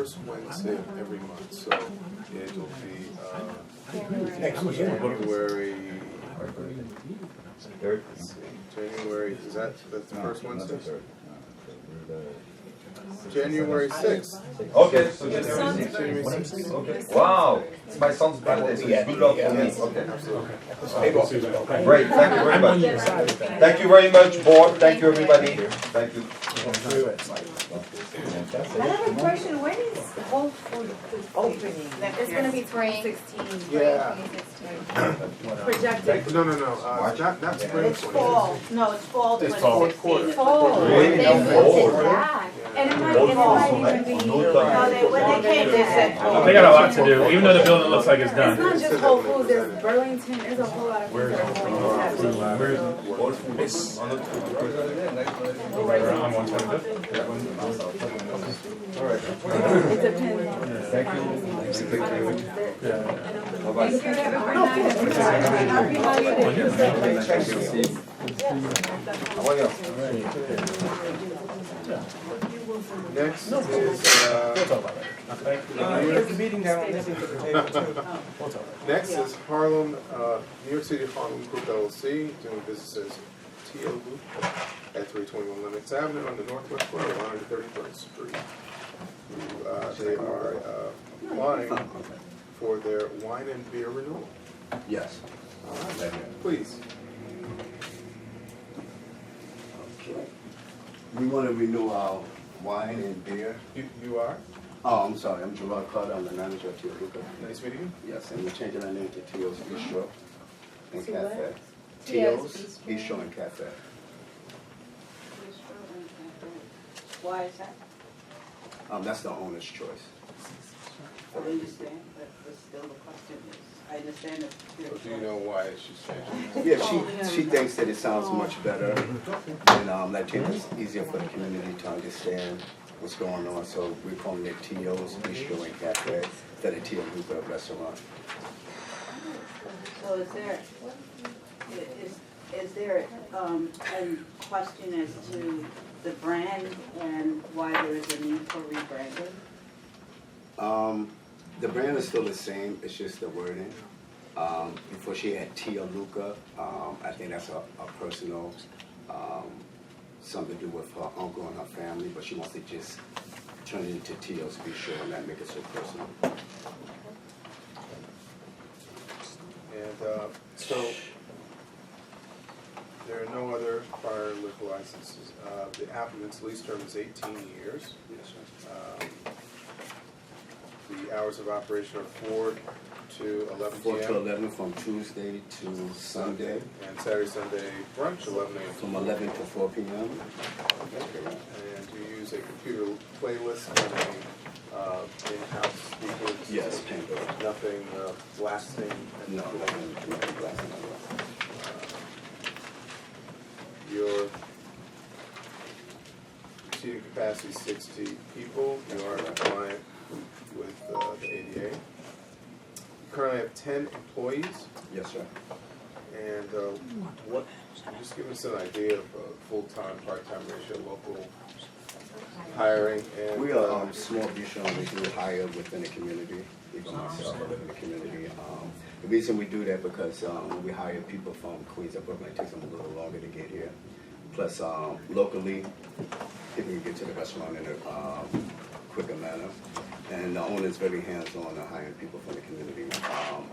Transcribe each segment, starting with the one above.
first Wednesday of every month, so it'll be January, is that's the first Wednesday? January 6th. Okay, so January 6th. Okay. Wow, it's my son's birthday, so it's good luck for me. Okay. Great, thank you very much. Thank you very much, board. Thank you, everybody. Thank you. I have a question. When is Whole Foods opening? It's going to be 2016. Yeah. Projected. No. Not spring. It's fall. No, it's fall It's fall. 2016. Fall. Really? They moved it back. And it might even be. No, when they came, they said fall. They got a lot to do, even though the building looks like it's It's done. not just Whole Foods. There's Burlington. There's a whole lot of things that are going on. Around 125th. All right. It depends on the Thank you. Next is next is Harlem, New York City Harlem Group LLC, doing business as Tio Luca at 321 Lenox Avenue on the northwest corner of 133rd Street. They are applying for their wine and beer renewal. Yes. Please. Okay. We want to renew our wine and beer. You are? Oh, I'm sorry. I'm Gerard Carter. I'm the manager of Tio Luca. Nice meeting you. Yes, and we're changing our name to Tio's Bistro and To Cafe. what? Tio's Bistro and Cafe. Why is that? That's the owner's choice. I understand, but still the question is, I understand that. So do you know why she's changing? Yeah, she thinks that it sounds much better, and that change is easier for the community to understand what's going on. So we're calling it Tio's Bistro and Cafe instead of Tio Luca Restaurant. So is there a question as to the brand and why there is a need for rebranding? The brand is still the same. It's just the wording. Before she had Tio Luca, I think that's a personal something to do with her uncle and her family, but she wants to just turn it into Tio's Bistro and not make it so personal. And so there are no other prior liquor licenses. The applicant's lease term is 18 years. Yes, sir. The hours of operation are 4 to 11 4 p.m. to 11 from Tuesday to Sunday, And Saturday, Sunday brunch, 11 a.m. from 11 to 4 p.m. And you use a computer playlist and in-house speakers. Yes, Pandora. Nothing blasting. No, nothing blasting. Your seating capacity is 60 people. You are compliant with the ADA. You currently have 10 employees. Yes, sir. And just give us an idea of full-time, part-time ratio, local hiring. And We are small bistro and we do hire within the community. Even myself, I live in the community. The reason we do that because when we hire people from Queens or Brooklyn, it takes them a little longer to get here. Plus, locally, people can get to the restaurant in a quicker manner. And the owner is very hands-on on hiring people from the community.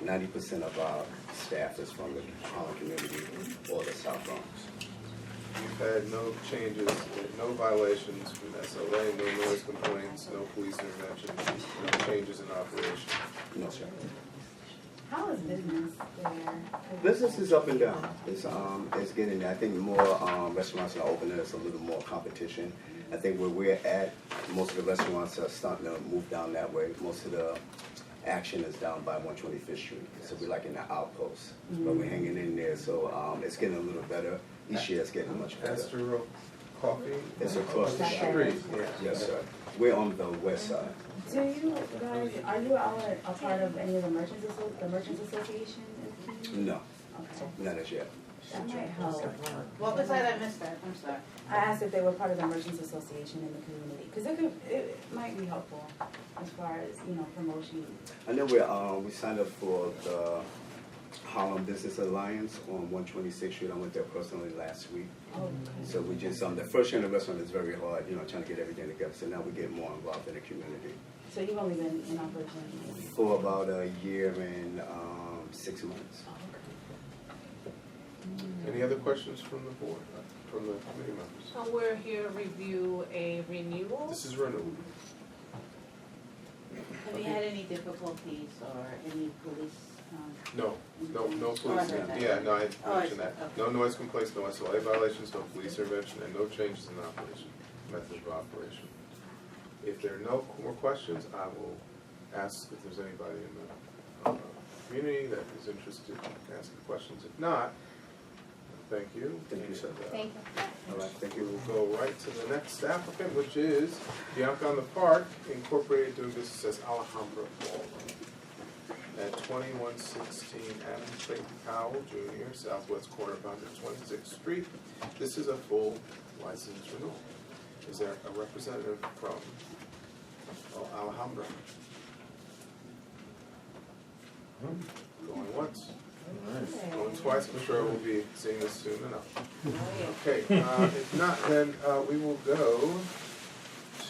90% of our staff is from the Harlem community or the South Bronx. You've had no changes, no violations from SLA, no noise complaints, no police intervention, no changes in operation. No, sir. How is business there? Business is up and down. It's getting there. I think more restaurants are opening. There's a little more competition. I think where we're at, most of the restaurants are starting to move down that way. Most of the action is down by 125th Street. So we're like in the outpost, but we're hanging in there. So it's getting a little better. Each year it's getting much better. Astro Coffee? It's across the street. Yes, sir. We're on the west side. Do you guys, are you all a part of any of the Merchants Association in the community? No, Okay, not as yet. that might help. What was that? I missed that. I'm sorry. I asked if they were part of the Merchants Association in the community, because it might be helpful if far as, you know, promotion? I know we signed up for the Harlem Business Alliance on 126th Street. I went there personally last week. Oh, okay. So we just, the first year in the restaurant is very hard, you know, trying to get everything together. So now we get more involved in the community. So you've only been in operation? For about a year and 6 months. Oh, Any other questions from the board, from the committee members? So we're here to review a renewal. This is renewal. Have you had any difficulties or any police? No police, yeah, no, I mentioned that. No noise complaints, no SLA violations, no police intervention, and no changes in operation, method of operation. If there are no more questions, I will ask if there's anybody in the community that is interested in asking questions. If not, thank you. Thank you, sir. Thank you. All right, thank you. We'll go right to the next applicant, which is Bianca on the Park Incorporated, doing business as Alhambra Ballroom at 2116 Adam Clayton Powell Jr., southwest corner of 126th Street. This is a full license renewal. Is there a representative from Alhambra? Going once. Going twice. I'm sure we'll be seeing this soon enough. Okay, if not, then we will go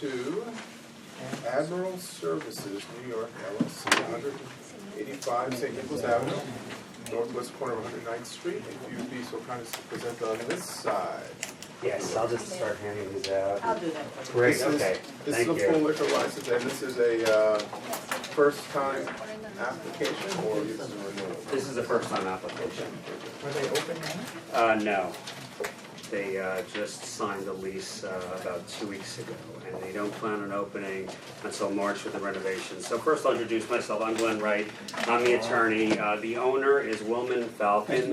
to Admiral Services, New York, LLC, 185 St. Nicholas Avenue, northwest corner of 109th Street. If you'd be so kind as to present on this side. Yes, I'll just start handing these out. I'll do that for you. Great, This is- okay, This thank is a you. full liquor license, and this is a first-time application, or this is a renewal? This is a first-time application. Are they open now? No. They just signed a lease about 2 weeks ago, and they don't plan on opening until March with the renovation. So first I'll introduce myself. I'm Glenn Wright. I'm the attorney. The owner is Wilman Falcon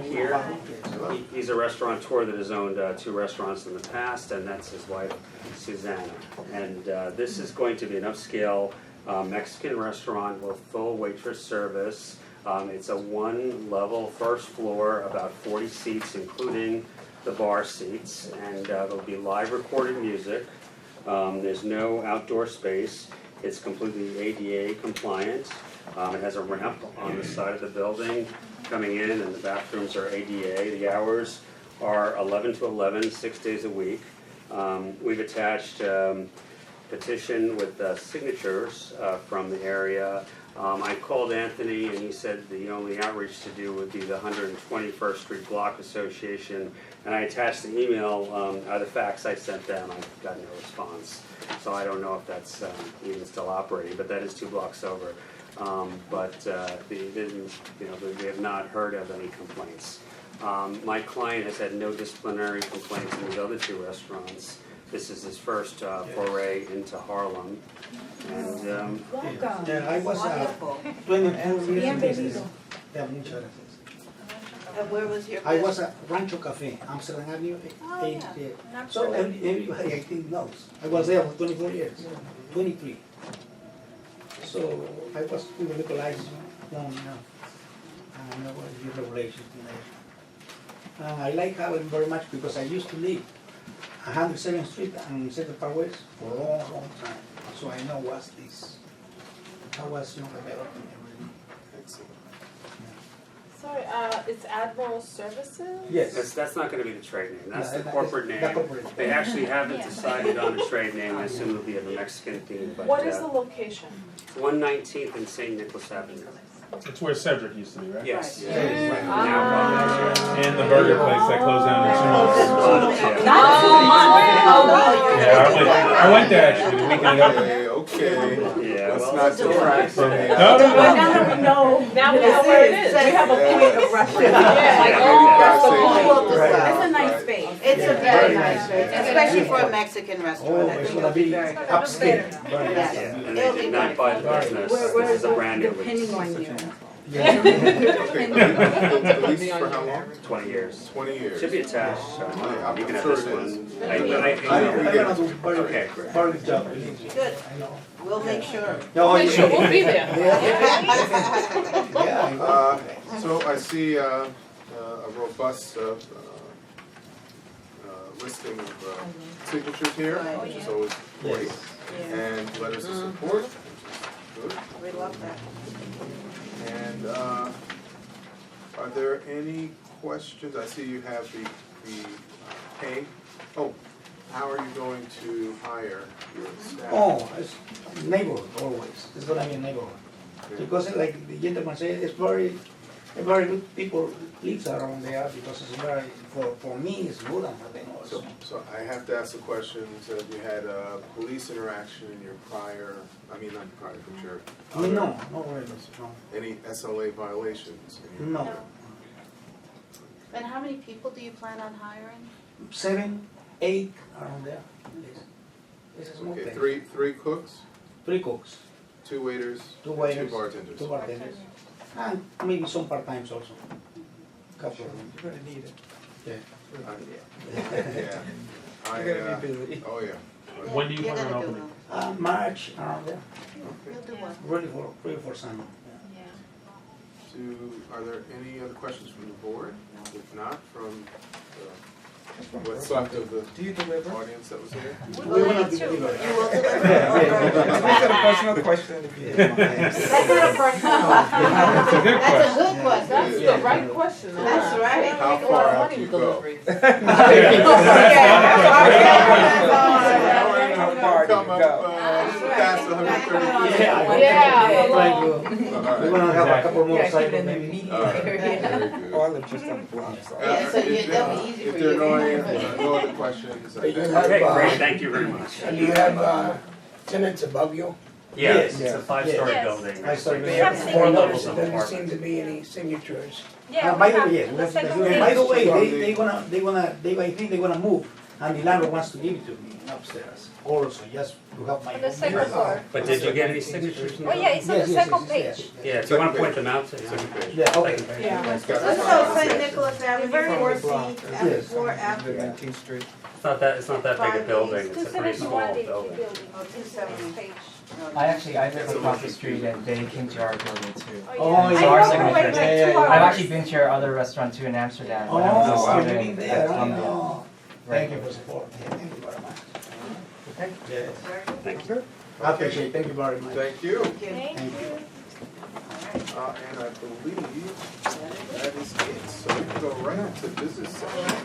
here. He's a restaurateur that has owned 2 restaurants in the past, and that's his wife, Susanna. And this is going to be an upscale Mexican restaurant with full waitress service. It's a 1-level first floor, about 40 seats, including the bar seats, and there'll be live recorded music. There's no outdoor space. It's completely ADA compliant. It has a ramp on the side of the building coming in, and the bathrooms are ADA. The hours are 11 to 11, 6 days a week. We've attached petition with signatures from the area. I called Anthony, and he said the only outreach to do would be the 121st Street Block Association, and I attached the email, the fax I sent them. I got no response, so I don't know if that's even still operating, but that is 2 blocks over. They have not heard of any complaints. My client has had no disciplinary complaints in the other 2 restaurants. This is his first foray into Harlem. And Welcome. Yeah, I was Wonderful. 24 years in business. Bienvenido. Yeah, muchas gracias. And where was your I was business? at Rancho Cafe, Amsterdam Avenue. Oh, yeah. So everybody I think knows. I was there for 24 years, 23. So I was with the liquor license long enough. And I was with regulations today. I like Harlem very much because I used to live 107th Street and Central Park West for a long, long time. So I know what's this. How was developing everything. Excellent. Sorry, it's Admiral Services? Yes. that's not going to be the trade name. That's No, the that corporate is- name. the corporate. They actually haven't decided on a trade name. I assume it'll be a Mexican theme. But What is the location? 119th and St. Nicholas Avenue. It's where Cedric used to be, right? Yes. Right. And the burger place that closed down in 2 months. Not 2 months. Oh, Yeah, I went there actually the weekend ago. Okay. Yeah, Let's well, not detract from the. No. Now that we know where it is. We have a point of reference. Yeah, Like, all oh, that's the all point. of the Right. stuff. It's a nice space. It's a very nice space, especially for a Mexican Oh, restaurant. I it's think gonna it'll be be very good. upscale. Yes. Yeah, and It'll they be did not good. buy the business. This is a brand new Depending lease. on you. Yeah. Okay, the lease for how long? 20 years. 20 years. Should be attached. I'm You can have sure this it is. one. I'm gonna do very, Okay, great. very good job. believe me. Good. I know. We'll make sure. No, Make sure we'll be there. Yeah. So I see a robust listing of signatures here, which is always great, and letters of support. Good. We love that. And are there any questions? I see you have the pay. Oh, how are you going to hire your staff? Oh, it's neighborhood always. It's gonna be a neighborhood. Because like the gentleman said, it's very good people lives around there because it's very, for me, it's good and for them also. So I have to ask the question, so you had a police interaction in your prior, I mean, not prior, but your. No, no worries, no. Any SLA violations? in your- No. And how many people do you plan on hiring? 7, 8 around there. It's a small Okay, place. three cooks, 3 cooks, 2 waiters, 2 and waiters, 2 bartenders. 2 bartenders, and maybe some part-times also. Couple of them. You're gonna need it. Yeah. Yeah. You're gonna be busy. Oh, yeah. When do you You're plan on gonna do opening? well. March around there. You'll do well. Ready for summer. Are there any other questions from the board? If not, from what side of the Do you deliver? audience that was here? We will not deliver. You will deliver. Make it a personal question if you don't mind. That's not a personal. That's a good That's a question. good question. That's the right question. That's right. How Make a lot far of out money do you with go? deliveries. How far do you Come up go? past 130 feet. Yeah. Thank you. We're gonna have a couple more cycles maybe. All right, very good. Oh, I live just on the block, so. Yeah, so that'll be easy If for there are you. no other questions, I But you think- have, Okay, great, thank you very much. and you have tenants above you? Yeah, Yes. it's a 5-story Yes. building. 5-story They building. have Have 4 signatures. levels, and doesn't seem to be any signatures. By the way, yes, we have Let's take a to- look. by the way, I think they're gonna move, and the landlord wants to give it to me upstairs, also, just to help my. On the second floor. But did you get any signatures? Oh, yeah, it's on the second page. Yeah, do you want to point them out to you? Yeah, okay. Second page. Yeah. It's got- Let's go St. Nicholas Avenue, Very 4C, Yes. 4 after. 19th Street. It's not that big a building, it's a pretty small building. Oh, 270. I live across the street and they came to our building too. Oh, I yeah. So our drove signature. away like 2 I've hours. actually been to your other restaurant too in Amsterdam. when I was a Oh, you've student been at there, Columbia. oh. Thank you for support, yeah, thank you very much. Okay. Yes, Thank you. I appreciate it, thank you very much. Thank you. Thank Thank you. And I believe that is it. So we can go right into business session.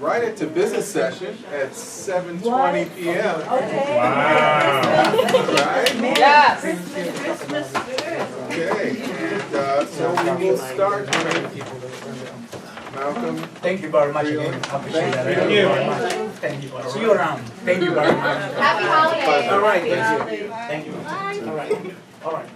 Right into business session at 7:20 p.m. Okay. Wow. Right? Yes. Christmas spirit. Okay, and so we will start with Malcolm. Thank you very much again, I appreciate that. Thank you. very much. Thank you. See you around, thank you very much. Happy holidays. All right, thank you. All right, all right.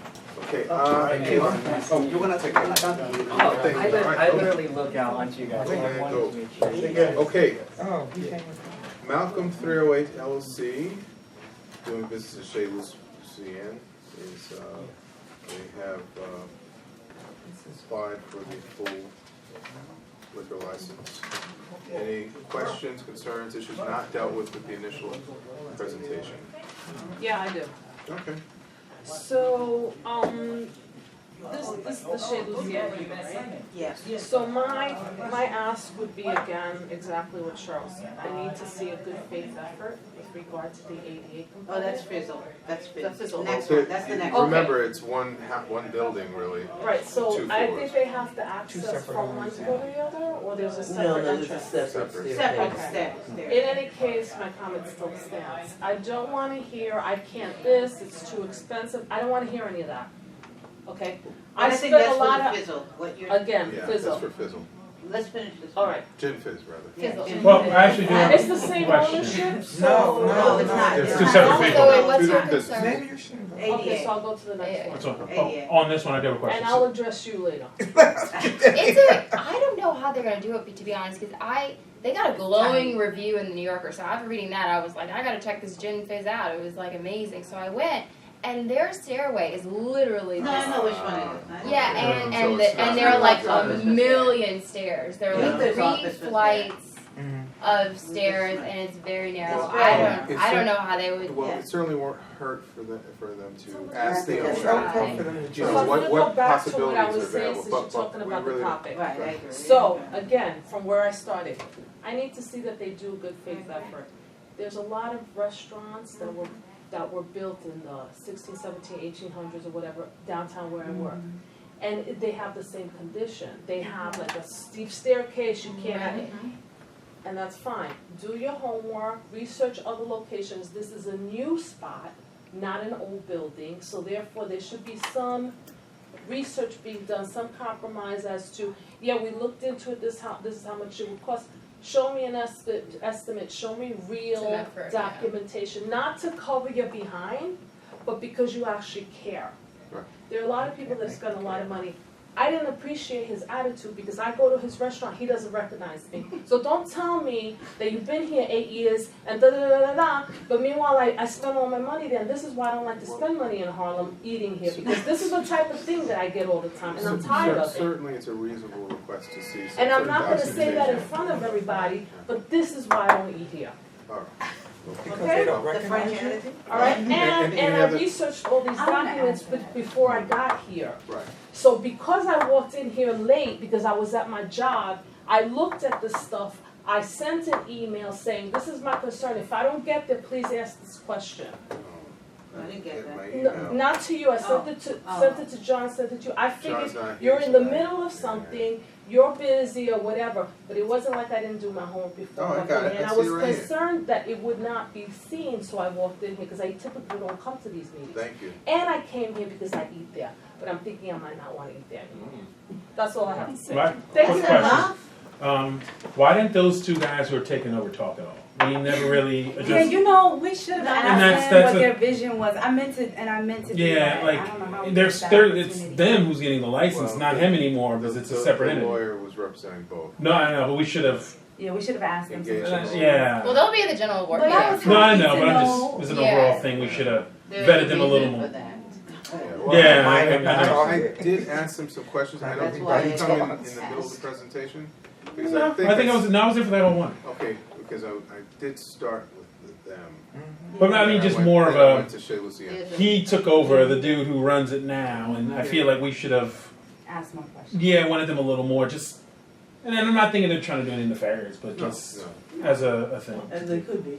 Okay, Thank you. oh, you're gonna take it. Oh, Thank you. All right, I okay. literally look out onto you guys. Okay, I go. wanted to meet you. Okay, Oh, he came. Malcolm 308 LLC, doing business as Shayla's CN, is, they have, applied for the full liquor license. Any questions, concerns, issues not dealt with the initial presentation? Yeah, I do. Okay. So, this is the shade Lucia, right? Yes. So my ask would be again, exactly what Cheryl said. I need to see a good faith effort with regard to the ADA Oh, component. that's fizzle, that's That's fizzle. fizzle. Next So, one, that's the next Okay. one. remember, it's one building, really. Right, so 2 I floors. think they have to access separate from one to go to the other, or there's a separate No, there's a entrance? Separate. Separate Okay. steps In there. any case, my comment still stands. I don't wanna hear, I can't this, it's too expensive, I don't wanna hear any of that, okay? I think spent a that's lot for of the fizzle, what you're, Again, Yeah, that's fizzle, for Fizzle. let's finish this. all right. Gin Fizz, rather. Yeah. Well, I actually do have It's a the same question. ownership, so. No, it's not. It's two separate people. So what's Two your different businesses. Maybe you shouldn't. Okay, so I'll go to the next Yeah. one. So, Yeah. on this one, I do have a question. And I'll address you later. I don't know how they're gonna do it, to be honest, because they got a glowing review in the New Yorker. So after reading that, I was like, I gotta check this Gin Fizz out. It was like amazing. So I went, and their stairway is literally No, this. I know which one it is. Yeah, So it's not and there are like really a million stairs. There are like Luther's 3 office was there. flights Mhm. of stairs, and it's very narrow. It's very- I don't know how they would. Well, Yeah. it certainly won't hurt for them to ask the That's owner. right. Helpful for them to You choose. know, So I'm gonna go what back to what I possibilities was are saying available, since you're but talking we about the really. topic. Right, I agree. So, again, from where I started, I need to see that they do a good faith effort. There's a lot of restaurants that will that were built in the 16, 17, 1800s or whatever, downtown where I work. And they have the same condition. They have like a steep staircase, you can't have it. And that's fine. Do your homework, research other locations. This is a new spot, not an old building, so therefore there should be some research being done, some compromise as to, yeah, we looked into it, this is how much it would cost. Show me an estimate, show me real Some effort, documentation, not to cover your behind, but because you actually care. Right. There are a lot of people that spend a lot of money. I didn't appreciate his attitude because I go to his restaurant, he doesn't recognize me. So don't tell me that you've been here 8 years and da-da-da-da-da, but meanwhile I spend all my money there. And this is why I don't like to spend money in Harlem eating here, because this is the type of thing that I get all the time, and I'm tired of it. Certainly, it's a reasonable request to see some And I'm sort of not gonna say that in documentation. front of everybody, but this is why I don't eat here. All right. Because Okay. they don't recognize you? All right, And and you I have the- researched all these documents before I got here. Right. So because I walked in here late, because I was at my job, I looked at the stuff, I sent an email saying, this is my concern, if I don't get there, please ask this question. I didn't get that. My No, email. not to you, I sent it to John, sent it to you, I John's figured not you're here in the tonight. middle of something, you're busy or whatever, but it wasn't like I didn't do my homework before. Oh, I walking got it. in. And I I see was it right here. concerned that it would not be seen, so I walked in here, because I typically don't come to these meetings. Thank you. And I came here because I eat there, but I'm thinking I might not want to eat there anymore. That's all I have to say. Right. Thank Quick you. question. Why didn't those two guys who are taking over talk at all? We never really Yeah, addressed. you know, we should have And asked that's them what a- their vision was. I meant to do Yeah, that. like I don't know how we there's missed that it's opportunity. them who's getting the license, Well, not him anymore, because it's a separate The entity. lawyer was representing both. No, I know, but we should have. Yeah, we should have asked them. Engaged some- in all- Yeah. Well, they'll be at the general work But I meeting. was No, I happy know, to but I'm know- just as an Yeah. overall thing, we should have There's vetted them a little reason more. for that. Yeah, I I am not know. talking. I did ask them some questions. I don't That's think why you I come in talked. the middle of the presentation. Because No, I think I was there for that whole one. Okay, because I did start with them. But I mean, And just went- more of then I a. went to Shea Lucian. He took over the dude who runs it now, and I feel like we should have. Ask more questions. Yeah, wanted them a little more. Just, and I'm not thinking they're trying to do anything nefarious, but just as a thing. And they could be.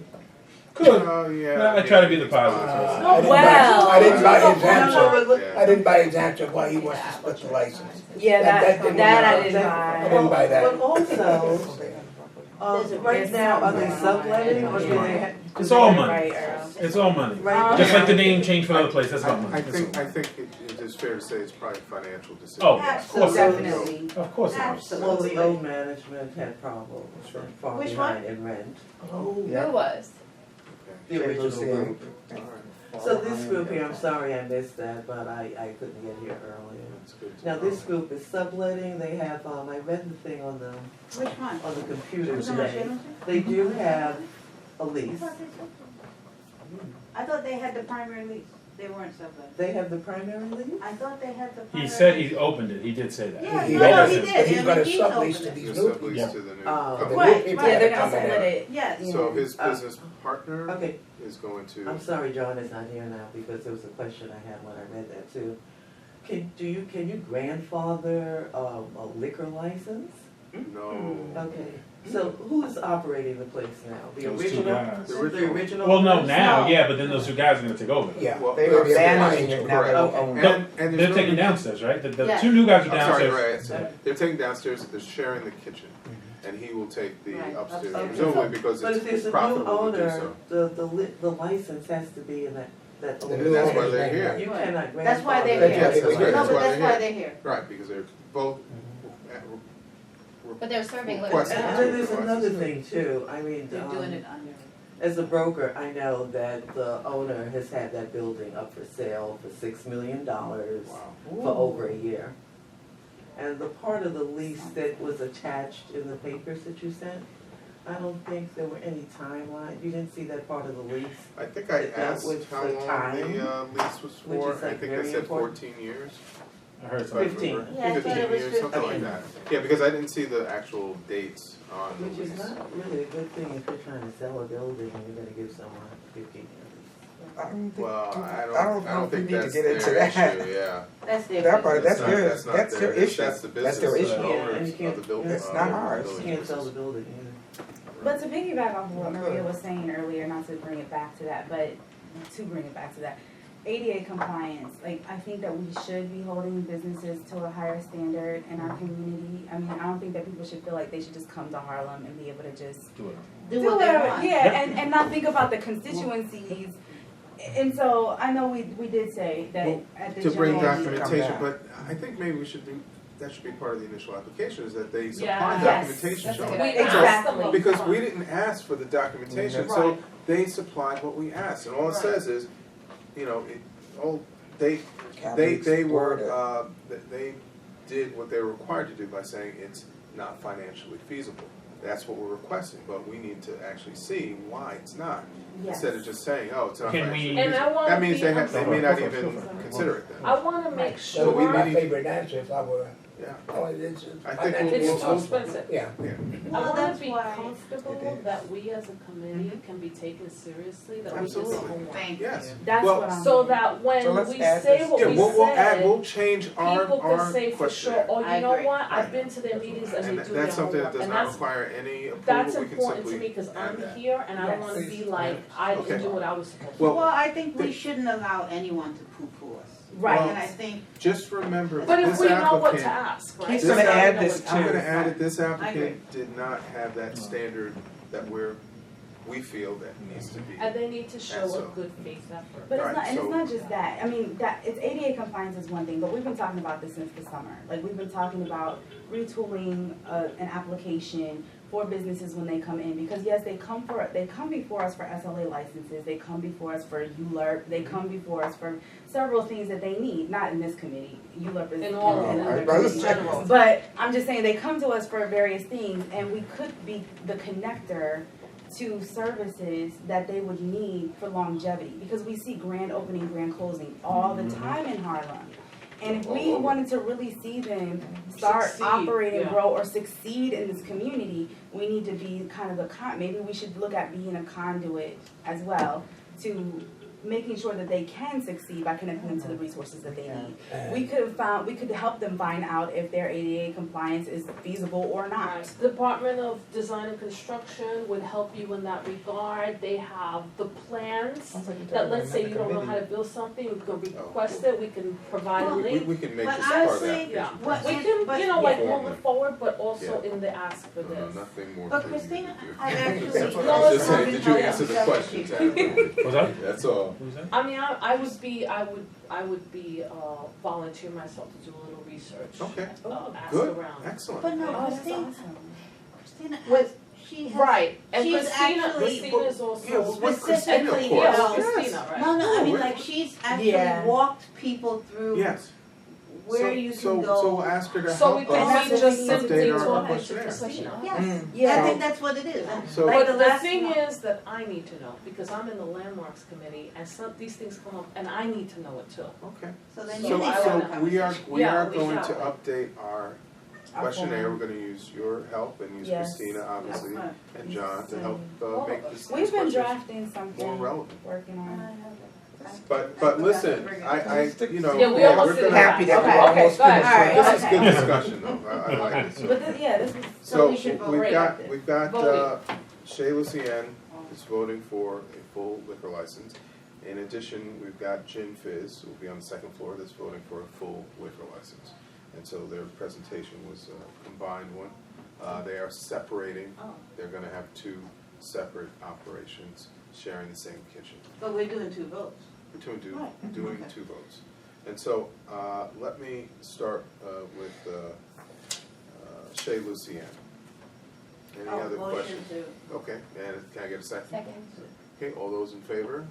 Could. Yeah. I try to be the positive. I didn't buy his answer. Yeah. I didn't buy his answer why he wants to split the license. Yeah, That didn't I work. didn't buy. I didn't buy that. But also, right now, are they subletting or do they? It's all money. Right, Earl. It's all money. Right Just now- like the name change for another place. That's about money. I That's think all. it is fair to say it's probably a financial decision. Oh, of course it is. Definitely. Of course it is. Well, the old management had problems Sure. and far Which behind in rent. Who was? The original group. All right. So this group here, I'm sorry I missed that, but I couldn't get here earlier. That's good to Now, know. this group is subletting, they have, I read the thing on the Which one? computer Was it on today. Shane? They do have a lease, I thought they had the primary lease. They weren't subletting. they have the primary lease? I thought they had the primary. He said he opened it. He did say that. Yeah, He no, does. he did. But he's I gonna mean, he's sublease opened to it. these You're new subleased Yeah. to the new Oh. The company. new Right, people right. Yeah, that they're are gonna coming in. split it. Yes. So his Uh, business partner Okay, is going to. I'm sorry John is not here now because there was a question I had when I read that too. Can you grandfather a liquor license? No. Okay, so who is operating the place now? The Those two original? guys. The The original. original? Well, no, owners? now, yeah, but then those two guys are going to take over. Yeah, Well, they they're were managing it now. They Correct. don't own it. No, And they're there's taking no- downstairs, right? The Yeah. two new guys are I'm sorry, downstairs. right. They're taking downstairs, they're sharing the kitchen, and he will take the Right, upstairs, Okay. presumably because But if there's it's a new profitable to do owner, so. the license has to be in that The owner. new that's why owner's they're name. here. You cannot grandfather. That's why they're That's here. why they were Yes, here. No, but why that's they're why here. they're here. Right, because they're both. But they're serving liquor. Requesting. And then there's another thing too, I mean, They're doing it under. as a broker, I know that the owner has had that building up for sale for $6 million Wow. for over a year. And the part of the lease that was attached in the papers that you sent, I don't think there were any timeline, you didn't see that part of the lease? I think I That asked was how the long time, the lease was which for, is, I like, think I very said important. 14 years. I heard if I something. 15. remember. Yeah, I thought it 15 was years, something like 15. that. Yeah, because I didn't see the actual dates on the Which is lease. not really a good thing if you're trying to sell a building and you're gonna give someone 15 years. I don't think, Well, I don't know if we think need to that's get into their that. issue, yeah. That's their That part, business. that's not their their- issue. That's the That's business, their the issue. Yeah, and owners you can't- of the building. It's not ours. You can't sell the building either. But to piggyback off of what Maria was saying earlier, not to bring it back to that, but to bring it back to that, ADA compliance, like, I think that we should be holding businesses to a higher standard in our community. I mean, I don't think that people should feel like they should just come to Harlem and be able to just Do it. Do what they whatever. want. Yeah, and not think about the constituencies. And so I know we did say that Well, at the to bring general- documentation, but I think maybe we should do, that should be part of the initial application, is that they supply Yeah. Yes, documentation that's a showing. good We idea. asked them Exactly. Because we upfront. didn't ask for the documentation, Right. so they supplied what we asked, and all it Right. says is, you know, they did what they were required to do by saying it's not financially feasible. That's what we're requesting, but we need to actually see why it's not. Yes. Instead of just saying, oh, it's not Can financially we- And feasible. I wanna That means be- they may not Go even for it. consider it then. I wanna make That sure. would be my need- favorite answer if I were, Yeah. oh, it's. I think we'll- It's too expensive. Yeah. Yeah. I Well, want that's to be why- comfortable that we as a committee can be taken seriously, that we just Absolutely. homework. Thank Yes. you. That's Well, what I'm. So that when So let's we add say this what Yeah, we we'll said, change our people can say for question sure, there. oh, I you know agree. what, I've been to their meetings and And they do their that's something that homework. does And not that's, require any approval, that's we can important to simply me, cause add I'm that. here and I don't Yes. wanna be like, I Okay. didn't do what I was supposed to. Well, Well, I think we the- shouldn't allow anyone to poo-poo us. Right. And I think, Just remember, But if this we know what applicant, to ask, right? He's This gonna applicant- add know this what I'm to gonna too. add it, this agree. applicant did not have that standard that we feel that needs to be. And they need to show And a so- good faith effort. But it's Right, not, and so- it's not just that. I mean, that it's ADA compliance is one thing, but we've been talking about this since the summer. Like we've been talking about retooling an application for businesses when they come in, because yes, they come before us for SLA licenses, they come before us for ULERP, they come before us for several things that they need. Not in this committee. ULERP is In all in of other them, in committees. general. But I'm just saying they come to us for various things, and we could be the connector to services that they would need for longevity, because we see grand opening, grand closing all the time in Harlem. And if we wanted to really see them start Succeed, operating, yeah. grow, or succeed in this community, we need to be kind of maybe we should look at being a conduit as well to making sure that they can succeed by connecting them to the resources that they need. We could help them find out if their ADA compliance is feasible or not. Right. Department of Design and Construction would help you in that regard. They have the plans that, let's say you don't know how to build something, we can request it, we can provide a Well, link. We can make But this part of the honestly, application. Yeah, What we is- can, but- you know, like Yeah. move it forward, but also Yeah. in the ask for No, this. nothing more. but for you to Christina, do. I actually. That's what No, I was it's just saying, not- did you answer the questions? Adam? Was that? That's all. What was that? I mean, I would be volunteer myself to do a little research. Okay, Ask good, around. excellent. But no, Oh, that's Christina, awesome. Christina, With- she has. Right, and she's Christina actually- is also. Yeah, with Christina, of Specifically, course. Yeah, Yes. Christina, right? No, I mean, we're- like, she's actually Yeah. walked people through Yes. where So- you so- can go. So we'll ask her to So we help can us be just simply update our talking to questionnaire. Christina. Yes, Yeah. I think that's what it is. And So- like But the last thing month- is that I need to know, because I'm in the landmarks committee, and these things come up, and I need to know it too. Okay. So then So, you need to so have a we are, conversation. we Yeah, are we going to shall. update our questionnaire. We're gonna use your help and use Yes. Christina, obviously, That's and John to help All make of this, us. these We've been questions drafting more something, relevant. working on. But listen, I, you know, Yeah, we yeah, almost we're did gonna. Happy that Okay, we're okay, almost go ahead. finished. All right. This is good discussion though, I like it, so. But this is So we should vote. we've Great. got, Voting. Shay Lucien is voting for a full liquor license. In addition, we've got Gin Fizz, who will be on the second floor, that's voting for a full liquor license. And so their presentation was a combined one. They are separating, Oh. they're gonna have two separate operations sharing the same kitchen. But we're doing two votes. We're doing Right. doing Okay. two votes. And so, let me start with Shay Lucien. Any Oh, other motion questions? to- Okay, and can I get a second? Second. Okay, all those in favor?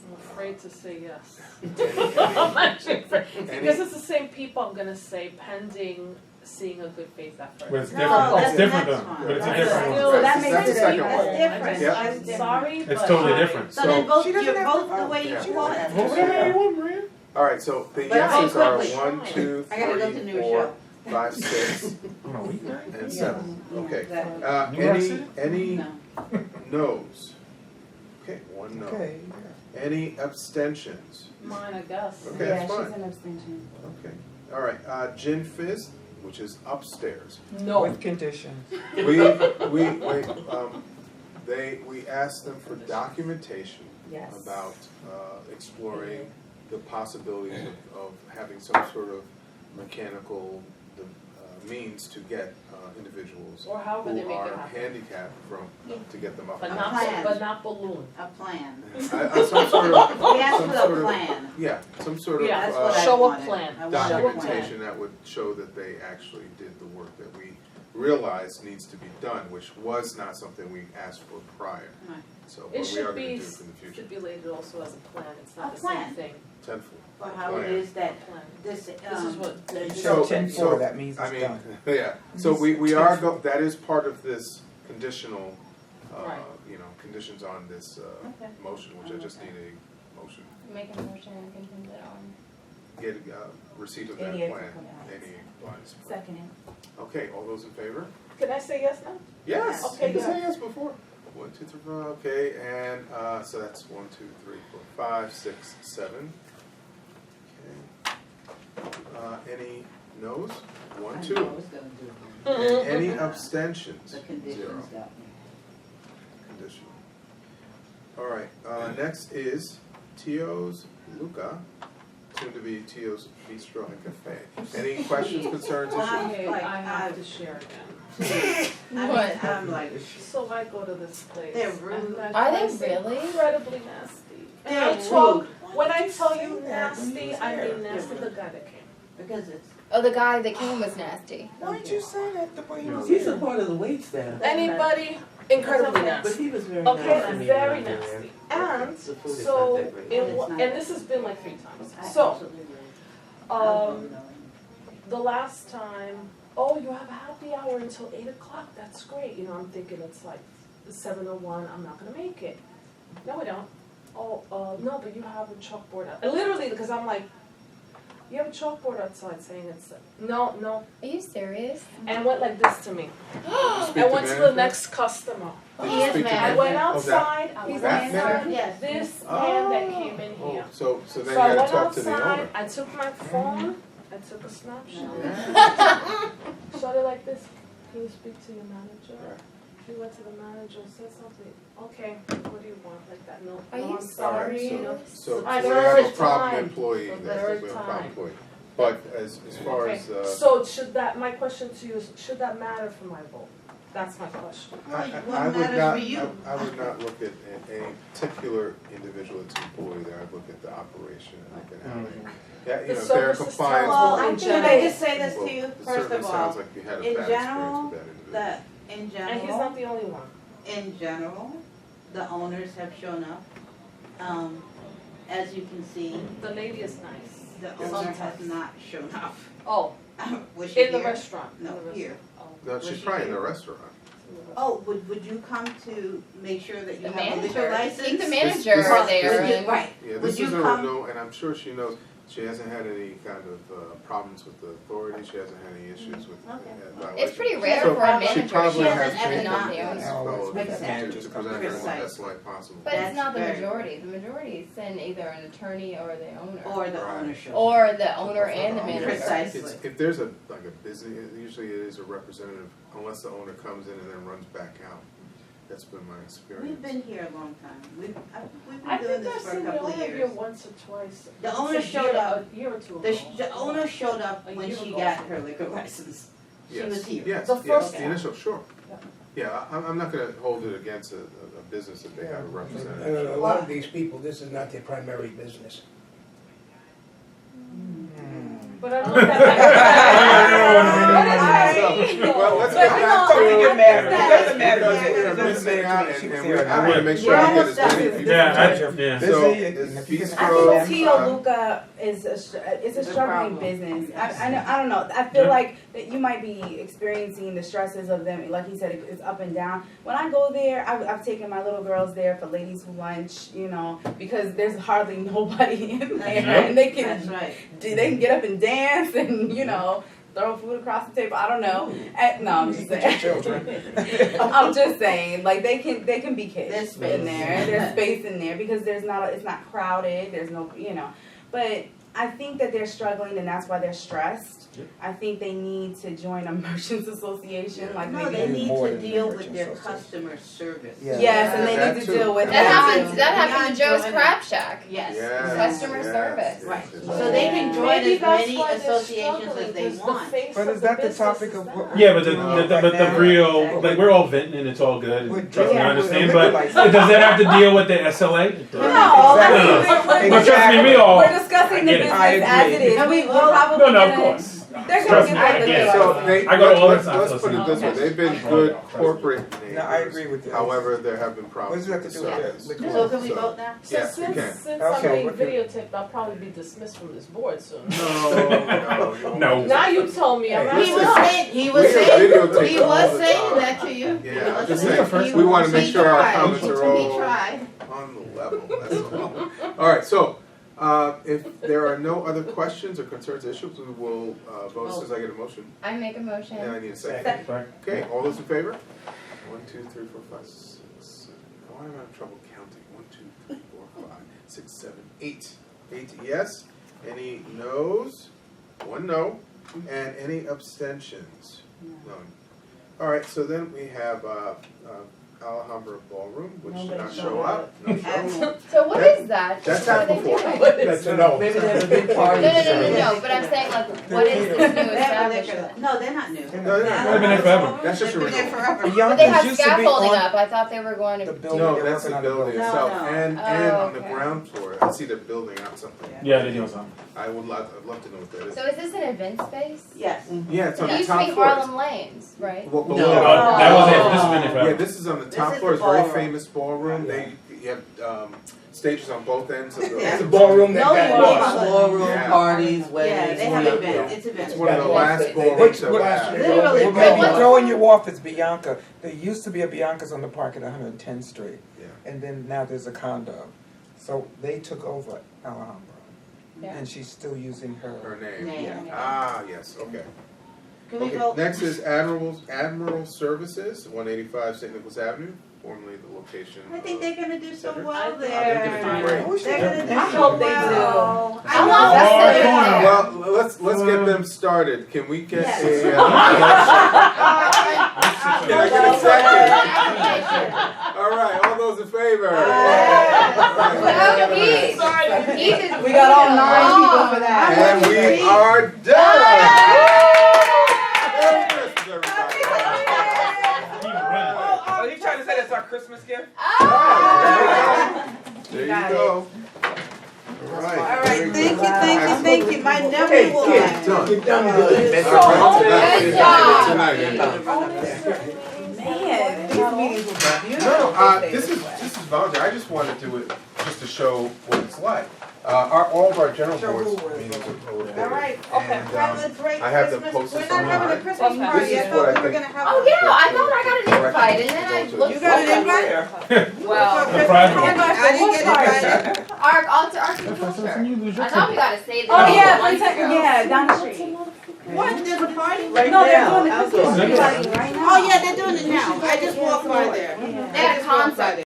I'm afraid to say yes. Any- I'm actually afraid, any- because it's the same people, I'm gonna say pending seeing a good faith effort. But it's No, different, that's it's different the though, next one. but it's a That's different still- one. that That's makes the it second even one. more. Different. Yep. I'm sorry, It's but totally I- different. So then So- vote, She you doesn't have vote to- the way Yeah. you want. Whatever you want, Maria. All right, so the But I answers are quickly 1, try. 2, I gotta go to 3, New 4, Rochelle. 5, 6, On a weeknight? and 7. Okay. Exactly. New York Any, City? any No. no's? Okay, 1 no. Okay. Any abstentions? Mine, I guess. Okay, Yeah, that's she's fine. an abstention. Okay, all right, Gin Fizz, which is upstairs. No. With conditions. We, we asked them for documentation Yes. about exploring the possibilities of having some sort of mechanical means to get individuals Or however they who make it are happen. handicapped to get them up. But and not, running. but not balloon. A plan. Some sort of, We asked some for sort a of, plan. yeah, some sort of Yeah, That's what I show a wanted. plan. I wanted a plan. documentation that would show that they actually did the work that we realized needs to be done, which was not something we asked for prior. Right. So, It but we are should gonna be do it in the future. stipulated also as a plan, it's not A the same plan. thing. Tenfold. For how it is that Plan. this, This is what. So- So 10-4, so, that means I it's mean, done. yeah, so we are, that is part of this conditional, Right. conditions on this Okay. motion, which I just need a motion. Make a motion and contingent on. Get receipt of that 88 plan, compliance. 88 compliance. Second. Okay, all those in favor? Can I say yes now? Yes, Okay, you can say yeah. yes before. 1, 2, 3, 4, okay, and so that's 1, 2, 3, 4, 5, 6, 7. Okay. Any no's? 1, 2. I was gonna do And any abstentions? the conditions 0. down Conditional. All right, next is Tio's Luca, soon to be Tio's Bistro and Cafe. Any questions, concerns, issues? Okay, like, I have I- to share again. What? I'm like, So I go to this place. They're rude. and that Are they place is really? Incredibly nasty. And They're I talk, rude. when I tell say you that when you nasty, was I there? mean nasty, the guy that came. because it's, Oh, the guy that came was nasty. Why didn't you say that the way you was He's a there? part of the wait staff. Anybody, incredibly But nasty. he was very Okay, nice. very nasty. And The food is so, not that great. and this has been like 3 times. I So, absolutely agree. the last time, oh, you have a happy hour until 8 o'clock, that's great. I'm thinking it's like 7:01, I'm not gonna make it. No, we don't. Oh, no, but you have a chalkboard out. Literally, because I'm like, you have a chalkboard outside saying it's, no. Are you serious? And went like this to me. Speak I to went to the management? next customer. Did He you is speak to mad. I management? went Oh, outside, He's that mad. manager? Yes. this Oh. man that came in Oh, here. so then So you I gotta went talk to the outside, owner. I took my phone, I took a snapshot. Yeah. Started like this, can you speak to your manager? He went to the manager, said something, okay, what do you want, like that, no, Are no, you I'm sorry, serious? So I we third have a problem time. employee, The that's third we have a problem time. employee. But as far Okay, as, so should that, my question to you is, should that matter for my vote? That's my question. I What would matters not, for you? I would not look at any particular individual that's employee there, I'd look at the operation and look at how they, yeah, The if they're in service is compliance. terrible. Well, in can I general. just say this Well, to you, it first certainly of all, sounds like you had a in bad general, experience with that individual. that, in And he's general, not the only one. in general, the owners have shown up. As you can see, The lady is nice. the owner has not shown up. Oh, Was she in the here? restaurant. No, In the restaurant. here. Oh. No, Was she's she probably in here? the restaurant. Oh, would you come to make sure that you The have a liquor manager. license? Keep the This- manager this- there. Would you- and- Right. Yeah, Would this you is a come? no, and I'm sure she knows, she hasn't had any kind of problems with the authority, she hasn't had any issues with Okay. violations. It's pretty rare So for a she manager. probably She has hasn't been ever not done the owner. followed Makes to sense. present her in the Precisely. best light possible. But it's not the That's very- majority. The majority send either an attorney or the owner. Or the Right. owner shows up. Or the owner and the Yeah, manager. Precisely. if there's a business, usually it is a representative, unless the owner comes in and then runs back out. That's been my experience. We've been here a long time. We've I been doing think I've this for a seen the couple of owner here years. once or twice. The It's owner a showed year- up. A year or two The, ago. the owner showed up A when year she ago. got her liquor license. She Yes, was here. Yes, The yes, first the one. initial, sure. Yeah. Yeah, I'm not gonna hold it against a business if they have a representative. A lot of these people, this is not their primary business. But I don't know that. Well, let's But get you back know, to. It doesn't matter. It doesn't matter. We're It doesn't missing matter. out, She and was we, there. I wanna make sure We're we get almost as many done. people. Yeah, So, Busy. is And if you can Bistro, I think Tio uh, Luca is it's a The struggling problem. business. Yes. I don't know. I feel Yeah. like that you might be experiencing the stresses of them. Like he said, it's up and down. When I go there, I've taken my little girls there for ladies' lunch, because there's hardly nobody in there, and they That's can right. they can get up and dance and throw food across the table. I don't know. No, I'm just saying. Children. I'm just saying, like they can be kids There's space. in there. There's space in there because it's not crowded. There's no, but I think that they're struggling and that's why they're stressed. I think they need to join a merchants association, like No, maybe. they need more to than deal the with their merchants customer service. Yeah. Yes, and they That need to too. deal with That that. happened to Joe's Crab Shack. Yes. Yes, Customer yes, service. yes, Right. yes. So they can join Maybe as that's many why they're associations struggling, as they 'cause the want. face But of is that the business topic is of that. what? Yeah, but Right the now? real, like, we're all venting and it's all good. We're Trust me, dealing I with understand. a But liquor license. does that have to deal with the SLA? No, Exactly. But trust me, we all. We're discussing the I get it. business I as it agree. is. We're probably No, of gonna- course. They're gonna Trust get me, that I get liquor it. So license. they, I go to all the let's time, put so it this way, they've been Okay. good corporate neighbors. No, I agree with this. However, there have been What problems does it have with to the do with service. liquor So can we So- vote now? So Yes, you since, can. since Okay, I'm being what can- videotaped, I'll probably be dismissed from this board soon. No. No. Now you told me, I'm Hey, He out. was saying, he We was have saying, videotaped he all was the saying time. that to you. He Yeah, I'm was just saying- saying, we want to make sure our tried. comments are He all tried. on the level, that's all. All right, so, if there are no other questions or concerns, issues, we will vote as soon as I get a motion. I make a motion. And I need a second. Okay, all those in favor? 1, 2, 3, 4, 5, 6, 7. Why am I having trouble counting? 1, 2, 3, 4, 5, 6, 7, 8. 8 yes. Any noes? 1 no. And any abstentions? None. All right, so then we have Alhambra Ballroom, which did not show up. No show. So what is that? That's What are they before. doing? That's a no. Maybe they have a big No, party. no, but I'm saying like, what is this new They have a liquor, establishment? no, they're not new. No, they're They've not. been there forever. That's just a They've been there renewal. forever. But they Yonkers have used to be scaffolding on up. I thought they were going the to. building. No, they're that's the working on building building. itself, No. and Oh, on the okay. ground floor. I see they're building out something. Yeah, they do something. I'd love to know what that is. So is this an event space? Yes. Yeah, it's on It the used to top be floor. Harlem Lanes, right? Well, below. No. That was it. This has been there Yeah, forever. this is on the This top is floor. the It's a very ballroom. famous ballroom. They you have stages on both ends of the. Yeah. It's a ballroom that No, got you lost. won't. Ballroom, Yeah. parties, Yeah, weddings. they have Yeah. events, it's events. It's one of the last Which- ballrooms that we which- have. Literally, What but may be what- throwing you off is Bianca. There used to be a Bianca's on the park at 110th Street. Yeah. And then now there's a condo. So they took over Alhambra. Yeah. And she's still using her. Her name. Name. Ah, yes. Okay. Can we Okay. vote? Next is Admiral Services, 185 St. Nicholas Avenue, formerly the location. I think they're gonna do so Cedric? well They're there. gonna do great. They're gonna do I so hope they well. How I long know. has it been there? Well, let's get them started. Can we get Yes. a? Can I get a second? All right, all those in favor? Well, Keith is. We got all 9 people for that. And we are done. Merry Christmas, everybody. Are you trying to say that's our Christmas gift? There you go. All right. All right, thank you. My nephew will. Done. You're done good. All right, Good job. tonight. Man, these meetings were beautiful. No, this is voluntary. I just wanted to do it just to show what it's like. All of our general boards meetings are over. All right, And, have a great I have them Christmas. posted We're not having a online. Christmas Okay. party, This is I what thought I we were think- gonna have. Oh yeah, I thought I got an invite, and then I looked. You got an invite? Well, The private one. I didn't get invited. our culture. I thought we gotta say that. Oh yeah, One Playtime, yeah, down the street. What, there's a party? Right No, they're now. doing the Christmas party right now. Oh, yeah, they're doing it now. I just walked by there. They had a concert.